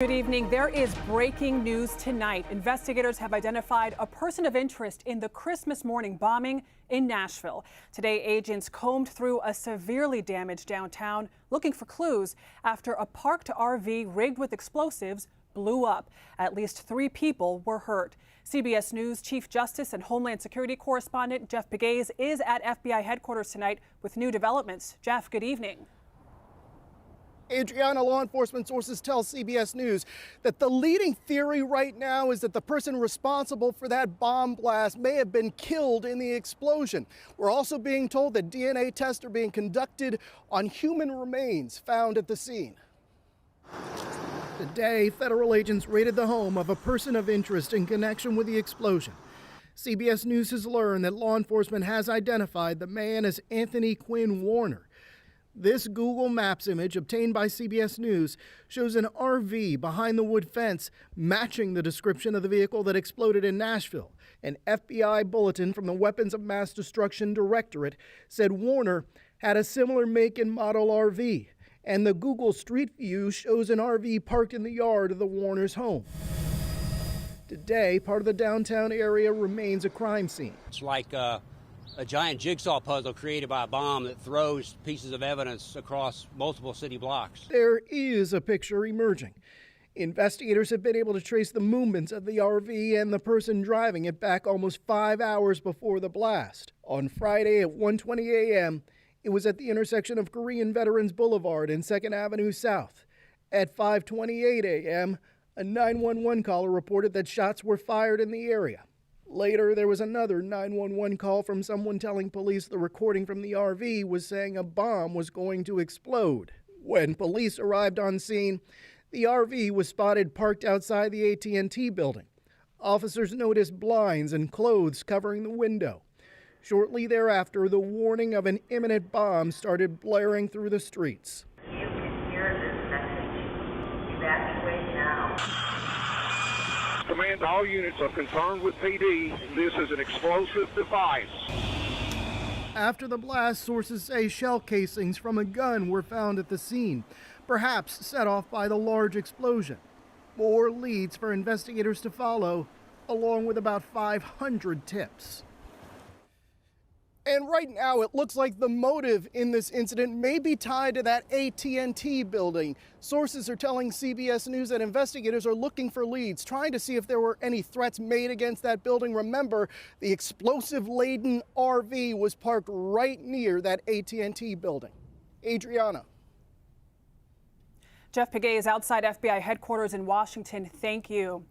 Good evening. There is breaking news tonight. Investigators have identified a person of interest in the Christmas morning bombing in Nashville. Today, agents combed through a severely damaged downtown looking for clues after a parked RV rigged with explosives blew up. At least 3 people were hurt. CBS News Chief Justice and Homeland Security correspondent Jeff Pegues is at FBI headquarters tonight with new developments. Jeff, good evening. Adriana, law enforcement sources tell CBS News that the leading theory right now is that the person responsible for that bomb blast may have been killed in the explosion. We're also being told that DNA tests are being conducted on human remains found at the scene. Today, federal agents raided the home of a person of interest in connection with the explosion. CBS News has learned that law enforcement has identified the man as Anthony Quinn Warner. This Google Maps image obtained by CBS News shows an RV behind the wood fence matching the description of the vehicle that exploded in Nashville. An FBI bulletin from the Weapons of Mass Destruction Directorate said Warner had a similar make and model RV, and the Google Street View shows an RV parked in the yard of the Warner's home. Today, part of the downtown area remains a crime scene. It's like a giant jigsaw puzzle created by a bomb that throws pieces of evidence across multiple city blocks. There is a picture emerging. Investigators have been able to trace the movements of the RV and the person driving it back almost 5 hours before the blast. On Friday at 1:20 a.m., it was at the intersection of Korean Veterans Boulevard and 2nd Avenue South. At 5:28 a.m., a 911 caller reported that shots were fired in the area. Later, there was another 911 call from someone telling police the recording from the RV was saying a bomb was going to explode. When police arrived on scene, the RV was spotted parked outside the AT&T building. Officers noticed blinds and clothes covering the window. Shortly thereafter, the warning of an imminent bomb started blaring through the streets. You can hear this message. Evacuate now. Command, all units are confirmed with PD. This is an explosive device. After the blast, sources say shell casings from a gun were found at the scene, perhaps set off by the large explosion. More leads for investigators to follow, along with about 500 tips. And right now, it looks like the motive in this incident may be tied to that AT&T building. Sources are telling CBS News that investigators are looking for leads, trying to see if there were any threats made against that building. Remember, the explosive-laden RV was parked right near that AT&T building. Adriana. Jeff Pegues outside FBI headquarters in Washington. Thank you.